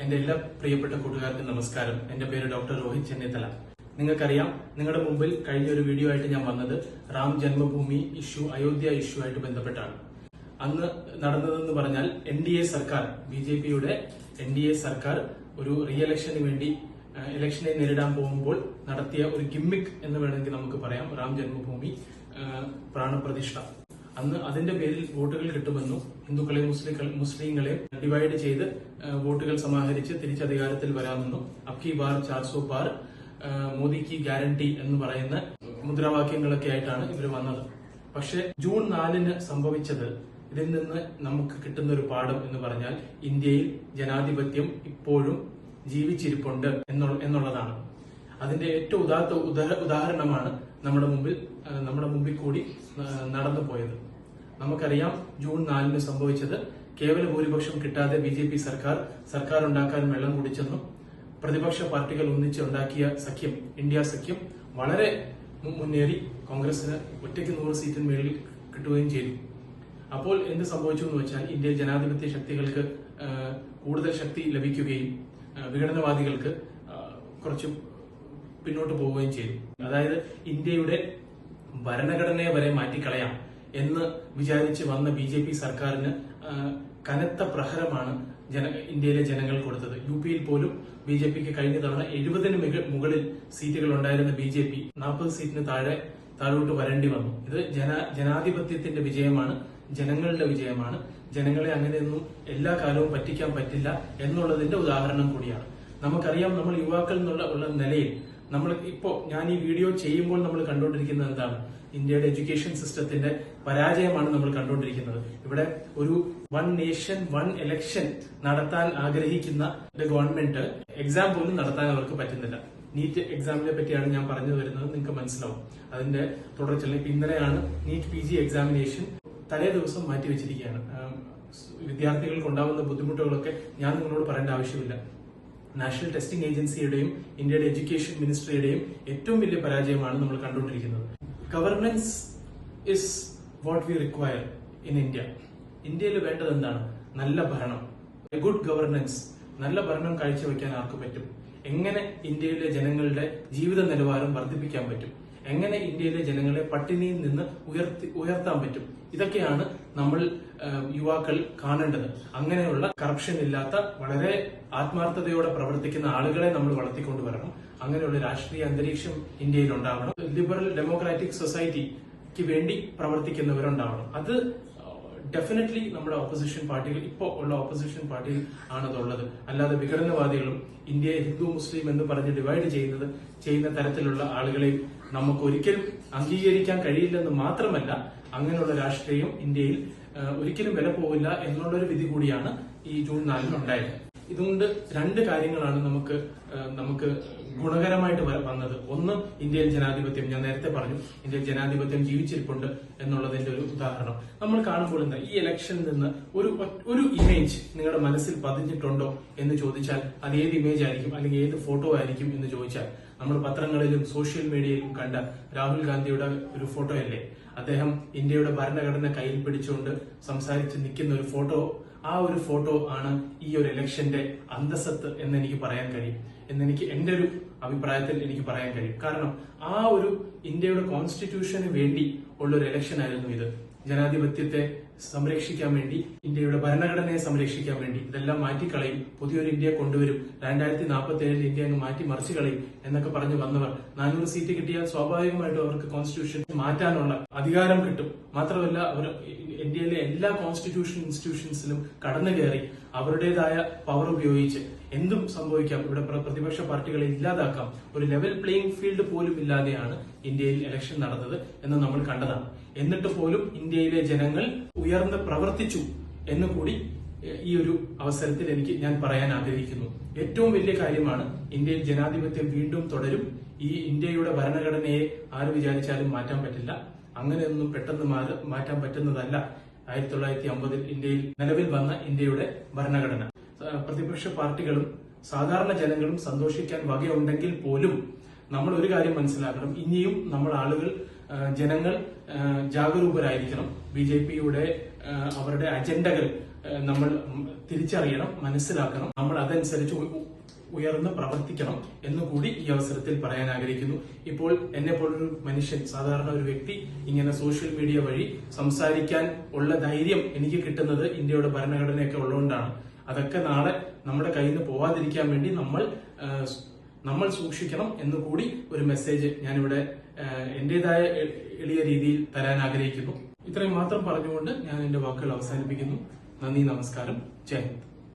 എന്റെ എല്ലാ പ്രിയപ്പെട്ട കൂട്ടുകാർക്കും നമസ്കാരം. എന്റെ പേര് ഡോക്ടർ രോഹിത് ചെന്നിത്തല. നിങ്ങൾക്കറിയാം, നിങ്ങളുടെ മുമ്പിൽ കഴിഞ്ഞ ഒരു വീഡിയോ ആയിട്ട് ഞാൻ വന്നത് റാം ജന്മഭൂമി ഇഷ്യൂ, അയോധ്യ ഇഷ്യൂ ആയിട്ട് ബന്ധപ്പെട്ടാണ്. അന്ന് നടന്നതെന്ന് പറഞ്ഞാൽ NDA സർക്കാർ, BJPയുടെ NDA സർക്കാർ ഒരു റീ ഇലക്ഷന് വേണ്ടി ഇലക്ഷനെ നേരിടാൻ പോകുമ്പോൾ നടത്തിയ ഒരു ഗിമ്മിക് എന്ന് വേണമെങ്കിൽ നമുക്ക് പറയാം. റാം ജന്മഭൂമി പ്രാണപ്രതിഷ്ഠ. അന്ന് അതിന്റെ പേരിൽ വോട്ടുകൾ കിട്ടുമെന്നും ഹിന്ദുക്കളെയും മുസ്ലിങ്ങളെയും ഡിവൈഡ് ചെയ്ത് വോട്ടുകൾ സമാഹരിച്ച് തിരിച്ചധികാരത്തിൽ വരാമെന്നും അബ്കി ബാർ 400 പാർ, മോദി കി ഗ്യാരണ്ടി എന്ന് പറയുന്ന മുദ്രാവാക്യങ്ങളൊക്കെ ആയിട്ടാണ് ഇവർ വന്നത്. പക്ഷെ ജൂൺ 4-ന് സംഭവിച്ചത്, ഇതിൽ നിന്ന് നമുക്ക് കിട്ടുന്ന ഒരു പാഠം എന്ന് പറഞ്ഞാൽ ഇന്ത്യയിൽ ജനാധിപത്യം ഇപ്പോഴും ജീവിച്ചിരിപ്പുണ്ട് എന്നുള്ളതാണ്. അതിന്റെ ഏറ്റവും ഉദാഹരണമാണ് നമ്മുടെ മുമ്പിൽ കൂടി നടന്നു പോയത്. നമുക്കറിയാം, ജൂൺ 4-ന് സംഭവിച്ചത് കേവല ഭൂരിപക്ഷം കിട്ടാതെ BJP സർക്കാർ ഉണ്ടാക്കാൻ വെള്ളം കുടിച്ചെന്നും പ്രതിപക്ഷ പാർട്ടികൾ ഒന്നിച്ചുണ്ടാക്കിയ സഖ്യം, ഇന്ത്യ സഖ്യം വളരെ മുന്നേറി കോൺഗ്രസിന് ഒറ്റയ്ക്ക് 100 സീറ്റിന് മേളിൽ കിട്ടുകയും ചെയ്തു. അപ്പോൾ എന്ത് സംഭവിച്ചു എന്ന് വെച്ചാൽ, ഇന്ത്യയിൽ ജനാധിപത്യ ശക്തികൾക്ക് കൂടുതൽ ശക്തി ലഭിക്കുകയും വിഘടനവാദികൾക്ക് കുറച്ച് പിന്നോട്ട് പോവുകയും ചെയ്തു. അതായത് ഇന്ത്യയുടെ ഭരണഘടനയെ വരെ മാറ്റിക്കളയാം എന്ന് വിചാരിച്ച് വന്ന BJP സർക്കാരിന് കനത്ത പ്രഹരമാണ് ഇന്ത്യയിലെ ജനങ്ങൾ കൊടുത്തത്. UP-യിൽ പോലും BJPക്ക് കഴിഞ്ഞ തവണ 70-ന് മുകളിൽ സീറ്റുകൾ ഉണ്ടായിരുന്ന BJP 40 സീറ്റിന് താഴോട്ട് വരേണ്ടി വന്നു. ഇത് ജനാധിപത്യത്തിന്റെ വിജയമാണ്, ജനങ്ങളുടെ വിജയമാണ്. ജനങ്ങളെ അങ്ങനെയൊന്നും എല്ലാ കാലവും പറ്റിക്കാൻ പറ്റില്ല എന്നുള്ളതിന്റെ ഉദാഹരണം കൂടിയാണ്. നമുക്കറിയാം, നമ്മൾ യുവാക്കൾ എന്നുള്ള നിലയിൽ ഞാൻ ഈ വീഡിയോ ചെയ്യുമ്പോൾ നമ്മൾ കണ്ടുകൊണ്ടിരിക്കുന്നത് എന്താണ്? ഇന്ത്യയുടെ എഡ്യൂക്കേഷൻ സിസ്റ്റത്തിന്റെ പരാജയമാണ് നമ്മൾ കണ്ടുകൊണ്ടിരിക്കുന്നത്. ഇവിടെ ഒരു 1 നേഷൻ 1 ഇലക്ഷൻ നടത്താൻ ആഗ്രഹിക്കുന്ന ഗവൺമെന്റ് എക്സാം പോലും നടത്താൻ അവർക്ക് പറ്റുന്നില്ല. നീറ്റ് എക്സാമിനെ പറ്റിയാണ് ഞാൻ പറഞ്ഞു വരുന്നത്, നിങ്ങൾക്ക് മനസ്സിലാവും. അതിന്റെ തുടർച്ചയിൽ ഇന്നലെയാണ് നീറ്റ് PG എക്സാമിനേഷൻ തലേ ദിവസം മാറ്റിവെച്ചിരിക്കുകയാണ്. വിദ്യാർത്ഥികൾക്ക് ഉണ്ടാകുന്ന ബുദ്ധിമുട്ടുകളൊക്കെ ഞാൻ നിങ്ങളോട് പറയേണ്ട ആവശ്യമില്ല. നാഷണൽ ടെസ്റ്റിംഗ് ഏജൻസിയുടെയും ഇന്ത്യയുടെ എഡ്യൂക്കേഷൻ മിനിസ്ട്രിയുടെയും ഏറ്റവും വലിയ പരാജയമാണ് നമ്മൾ കണ്ടുകൊണ്ടിരിക്കുന്നത്. Governance is what we require in India. ഇന്ത്യയിൽ വേണ്ടത് എന്താണ്? നല്ല ഭരണം, ഗുഡ് ഗവർണൻസ്. നല്ല ഭരണം കാഴ്ചവെക്കാൻ ആർക്ക് പറ്റും? എങ്ങനെ ഇന്ത്യയിലെ ജനങ്ങളുടെ ജീവിത നിലവാരം വർദ്ധിപ്പിക്കാൻ പറ്റും? എങ്ങനെ ഇന്ത്യയിലെ ജനങ്ങളെ പട്ടിണിയിൽ നിന്ന് ഉയർത്താൻ പറ്റും? ഇതൊക്കെയാണ് നമ്മൾ യുവാക്കൾ കാണേണ്ടത്. അങ്ങനെയുള്ള കറപ്ഷൻ ഇല്ലാത്ത, വളരെ ആത്മാർത്ഥതയോടെ പ്രവർത്തിക്കുന്ന ആളുകളെ നമ്മൾ വളർത്തിക്കൊണ്ടുവരണം. അങ്ങനെയുള്ള രാഷ്ട്രീയ അന്തരീക്ഷം ഇന്ത്യയിൽ ഉണ്ടാവണം. ലിബറൽ ഡെമോക്രാറ്റിക് സൊസൈറ്റിക്ക് വേണ്ടി പ്രവർത്തിക്കുന്നവരുണ്ടാവണം. അത് ഡെഫിനറ്റ്ലി നമ്മുടെ ഓപ്പോസിഷൻ പാർട്ടികൾ, ഇപ്പോൾ ഉള്ള ഓപ്പോസിഷൻ പാർട്ടികൾ ആണതുള്ളത്. അല്ലാതെ വിഘടനവാദികളും ഇന്ത്യയെ ഹിന്ദു മുസ്ലിം എന്ന് പറഞ്ഞ് ഡിവൈഡ് ചെയ്യുന്ന തരത്തിലുള്ള ആളുകളെ നമുക്ക് ഒരിക്കലും അംഗീകരിക്കാൻ കഴിയില്ലെന്ന് മാത്രമല്ല, അങ്ങനെയുള്ള രാഷ്ട്രീയം ഇന്ത്യയിൽ ഒരിക്കലും വില പോവില്ല എന്നുള്ളൊരു വിധി കൂടിയാണ് ഈ ജൂൺ 4-ന് ഉണ്ടായത്. ഇതുകൊണ്ട് 2 കാര്യങ്ങളാണ് നമുക്ക് ഗുണകരമായിട്ട് വന്നത്. ഒന്ന്, ഇന്ത്യയിൽ ജനാധിപത്യം, ഞാൻ നേരത്തെ പറഞ്ഞു, ഇന്ത്യയിൽ ജനാധിപത്യം ജീവിച്ചിരിപ്പുണ്ട് എന്നുള്ളതിന്റെ ഒരു ഉദാഹരണം നമ്മൾ കാണുമ്പോൾ എന്താ, ഈ ഇലക്ഷനിൽ നിന്ന് ഒരു ഇമേജ് നിങ്ങളുടെ മനസ്സിൽ പതിഞ്ഞിട്ടുണ്ടോ എന്ന് ചോദിച്ചാൽ അത് ഏത് ഇമേജ് ആയിരിക്കും, അല്ലെങ്കിൽ ഏത് ഫോട്ടോ ആയിരിക്കും എന്ന് ചോദിച്ചാൽ, നമ്മൾ പത്രങ്ങളിലും സോഷ്യൽ മീഡിയയിലും കണ്ട രാഹുൽ ഗാന്ധിയുടെ ഒരു ഫോട്ടോ അല്ലേ? അദ്ദേഹം ഇന്ത്യയുടെ ഭരണഘടന കയ്യിൽ പിടിച്ചുകൊണ്ട് സംസാരിച്ച് നിൽക്കുന്ന ഒരു ഫോട്ടോ. ആ ഒരു ഫോട്ടോ ആണ് ഈ ഒരു ഇലക്ഷന്റെ അന്തസ്സത്ത് എന്ന് എനിക്ക് പറയാൻ കഴിയും, എന്റെ ഒരു അഭിപ്രായത്തിൽ എനിക്ക് പറയാൻ കഴിയും. കാരണം ആ ഒരു ഇന്ത്യയുടെ കോൺസ്റ്റിറ്റ്യൂഷന് വേണ്ടി ഉള്ള ഒരു ഇലക്ഷൻ ആയിരുന്നു ഇത്. ജനാധിപത്യത്തെ സംരക്ഷിക്കാൻ വേണ്ടി, ഇന്ത്യയുടെ ഭരണഘടനയെ സംരക്ഷിക്കാൻ വേണ്ടി ഇതെല്ലാം മാറ്റിക്കളയും, പുതിയൊരു ഇന്ത്യയെ കൊണ്ടുവരും, 2047 ഇന്ത്യ അങ്ങ് മാറ്റി മറിച്ചു കളയും എന്നൊക്കെ പറഞ്ഞു വന്നവർ 400 സീറ്റ് കിട്ടിയാൽ സ്വാഭാവികമായിട്ടും അവർക്ക് കോൺസ്റ്റിറ്റ്യൂഷൻ മാറ്റാനുള്ള അധികാരം കിട്ടും. മാത്രമല്ല, അവർ ഇന്ത്യയിലെ എല്ലാ കോൺസ്റ്റിറ്റ്യൂഷൻ ഇൻസ്റ്റിറ്റ്യൂഷൻസിലും കടന്നു കയറി അവരുടേതായ പവർ ഉപയോഗിച്ച് എന്തും സംഭവിക്കാം, ഇവിടെ പ്രതിപക്ഷ പാർട്ടികളെ ഇല്ലാതാക്കാം, ഒരു ലെവൽ പ്ലേയിങ് ഫീൽഡ് പോലും ഇല്ലാതെയാണ് ഇന്ത്യയിൽ ഇലക്ഷൻ നടന്നത് എന്ന് നമ്മൾ കണ്ടതാണ്. എന്നിട്ട് പോലും ഇന്ത്യയിലെ ജനങ്ങൾ ഉയർന്ന് പ്രവർത്തിച്ചു എന്ന് കൂടി ഈ ഒരു അവസരത്തിൽ ഞാൻ പറയാൻ ആഗ്രഹിക്കുന്നു. ഏറ്റവും വലിയ കാര്യമാണ്, ഇന്ത്യയിൽ ജനാധിപത്യം വീണ്ടും തുടരും. ഈ ഇന്ത്യയുടെ ഭരണഘടനയെ ആര് വിചാരിച്ചാലും മാറ്റാൻ പറ്റില്ല. അങ്ങനെയൊന്നും പെട്ടെന്ന് മാറ്റാൻ പറ്റുന്നതല്ല 1950-ൽ ഇന്ത്യയിൽ നിലവിൽ വന്ന ഇന്ത്യയുടെ ഭരണഘടന. പ്രതിപക്ഷ പാർട്ടികളും സാധാരണ ജനങ്ങളും സന്തോഷിക്കാൻ വകയുണ്ടെങ്കിൽ പോലും നമ്മൾ ഒരു കാര്യം മനസ്സിലാക്കണം, ഇനിയും ജനങ്ങൾ ജാഗരൂകരായിരിക്കണം. BJPയുടെ അവരുടെ അജണ്ടകൾ നമ്മൾ തിരിച്ചറിയണം, മനസ്സിലാക്കണം. നമ്മൾ അതനുസരിച്ച് ഉയർന്ന് പ്രവർത്തിക്കണം എന്നുകൂടി ഈ അവസരത്തിൽ പറയാൻ ആഗ്രഹിക്കുന്നു. ഇപ്പോൾ എന്നെ പോലൊരു മനുഷ്യൻ, സാധാരണ ഒരു വ്യക്തി, ഇങ്ങനെ സോഷ്യൽ മീഡിയ വഴി സംസാരിക്കാൻ ഉള്ള ധൈര്യം എനിക്ക് കിട്ടുന്നത് ഇന്ത്യയുടെ ഭരണഘടനയൊക്കെ ഉള്ളതുകൊണ്ടാണ്. അതൊക്കെ നാളെ നമ്മുടെ കയ്യിൽ നിന്ന് പോവാതിരിക്കാൻ വേണ്ടി നമ്മൾ സൂക്ഷിക്കണം എന്നുകൂടി ഒരു മെസ്സേജ് ഞാനിവിടെ എന്റേതായ എളിയ രീതിയിൽ തരാൻ ആഗ്രഹിക്കുന്നു. ഇത്രയും മാത്രം പറഞ്ഞുകൊണ്ട് ഞാൻ എന്റെ വാക്കുകൾ അവസാനിപ്പിക്കുന്നു. നന്ദി, നമസ്കാരം, ജയ് ഹിന്ദ്.